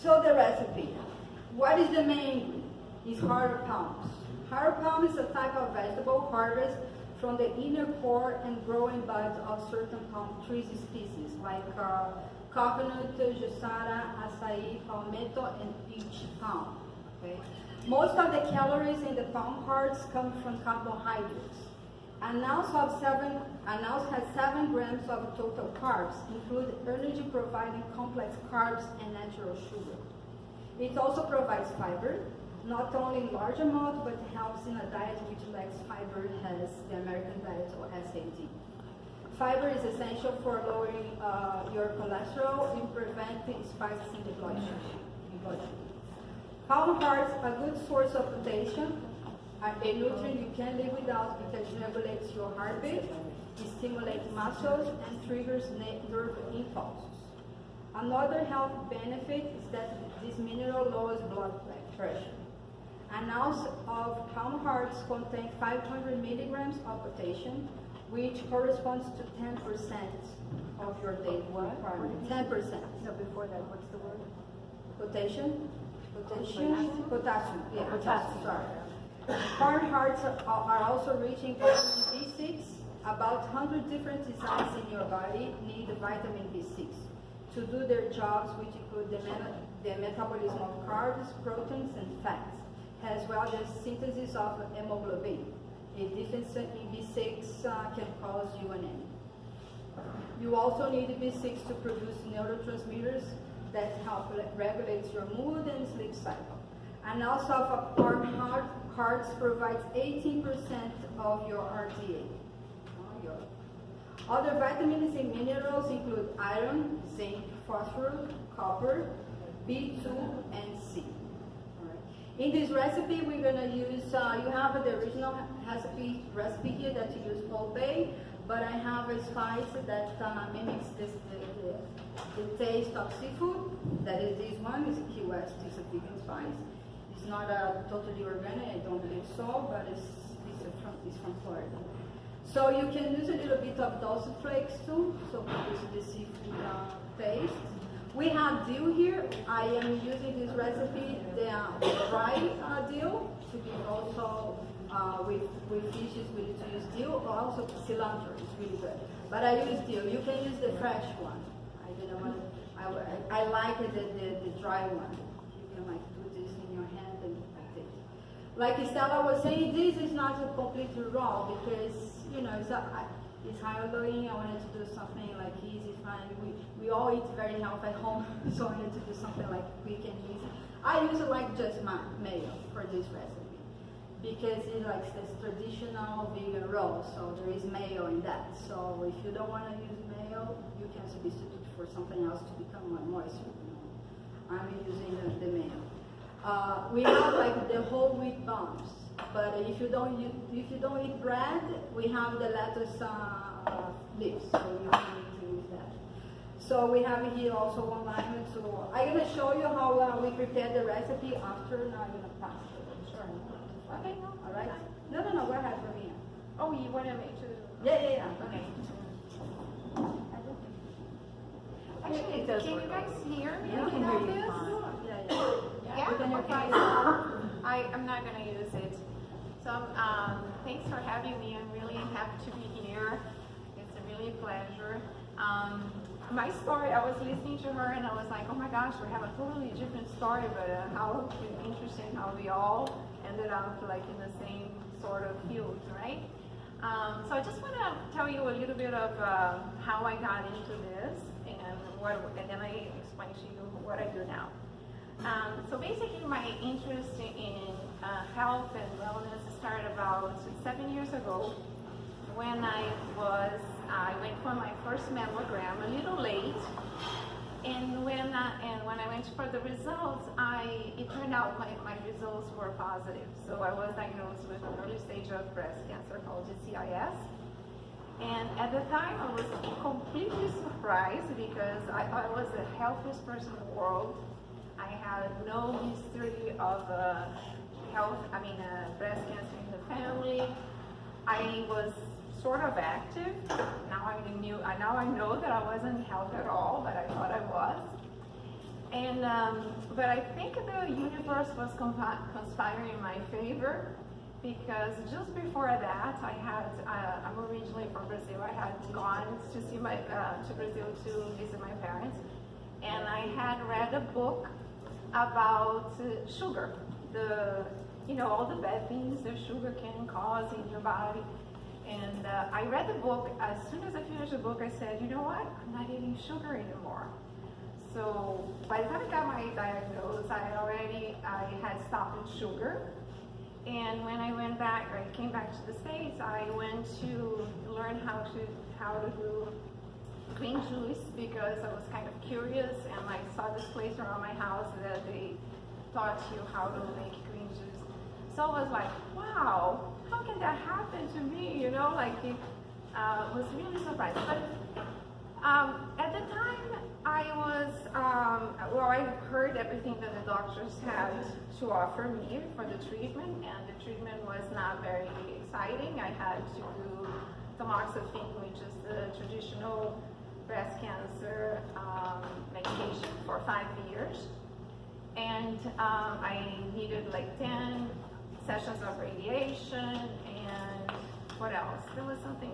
So the recipe. What is the main ingredient? Is harder palms. Harder palm is a type of vegetable harvest from the inner core and growing buds of certain palm tree species like coconut, jussara, acai, palmetto, and peach palm. Okay? Most of the calories in the palm hearts come from carbohydrates. An ounce has 7 grams of total carbs, including energy-providing complex carbs and natural sugar. It also provides fiber, not only in large amount, but helps in a diet which lacks fiber, as the American diet or SAD. Fiber is essential for lowering your cholesterol and preventing spikes in the blood sugar. Palm hearts are a good source of potassium, a nutrient you can't live without because it regulates your heartbeat, it stimulates muscles, and triggers nerve impulses. Another health benefit is that this mineral lowers blood pressure. An ounce of palm hearts contains 500 milligrams of potassium, which corresponds to 10% of your daily requirement. 10%. No, before that, what's the word? Potassium? Potassium. Yeah, potassium. Sorry. Palm hearts are also rich in vitamin B6. About 100 different designs in your body need vitamin B6 to do their jobs, which include the metabolism of carbs, proteins, and fats, as well as synthesis of hemoglobin. A deficiency in B6 can cause UNM. You also need B6 to produce neurotransmitters that help regulate your mood and sleep cycle. And also, a palm hearts provides 18% of your RDA. Other vitamins and minerals include iron, zinc, phosphorus, copper, B2, and C. In this recipe, we're going to use, you have the original recipe here that you use Old Bay, but I have a spice that mimics the taste of seafood. That is this one, is Key West, it's a vegan spice. It's not totally organic, I don't believe so, but it's from Florida. So you can use a little bit of dulce flakes too, so produce the seafood taste. We have dill here. I am using this recipe, the dry dill, to be also with fishes. We need to use dill, or also cilantro. It's really good. But I use dill. You can use the fresh one. I didn't want to. I like the dry one. You can like do this in your hand and like this. Like Stella was saying, this is not completely raw because it's Halloween. I wanted to do something like easy, fun. We all eat very healthy at home, so I wanted to do something like quick and easy. I use like just mayo for this recipe because it's like this traditional vegan roll, so there is mayo in that. So if you don't want to use mayo, you can substitute for something else to become more moisture. I'm using the mayo. We have like the whole wheat buns. But if you don't eat bread, we have the lettuce leaves, so you don't need to use that. So we have here also one lemon. So I'm gonna show you how we prepare the recipe after. Now I'm gonna pass it. Sure. Okay. All right. No. Go ahead, Romina. Oh, you want to make sure? Yeah. Okay. Actually, can you guys hear me without this? Yeah. Okay. I'm not gonna use it. So thanks for having me. I'm really happy to be here. It's a really pleasure. My story, I was listening to her and I was like, oh my gosh, we have a totally different story, but how interesting how we all ended up like in the same sort of field, right? So I just want to tell you a little bit of how I got into this and then I explain to you what I do now. So basically my interest in health and wellness started about 7 years ago when I went for my first mammogram a little late, and when I went for the results, it turned out my results were positive. So I was diagnosed with an early stage of breast cancer called GCIS. And at the time I was completely surprised because I thought I was the healthiest person in the world. I had no history of breast cancer in the family. I was sort of active. Now I know that I wasn't healthy at all, but I thought I was. But I think the universe was conspiring in my favor, because just before that, I'm originally from Brazil. I had gone to Brazil to visit my parents, and I had read a book about sugar, all the bad things that sugar can cause in your body. And I read the book. As soon as I finished the book, I said, you know what? I'm not eating sugar anymore. So by the time I got my diagnosis, I had stopped with sugar. And when I came back to the States, I went to learn how to do green juice, because I was kind of curious, and I saw this place around my house that they taught you how to make green juice. So I was like, wow, how can that happen to me? Was really surprised. But at the time, I heard everything that the doctors had to offer me for the treatment, and the treatment was not very exciting. I had to do tamoxifen, which is the traditional breast cancer medication, for 5 years. And I needed like 10 sessions of radiation, and what else? There was something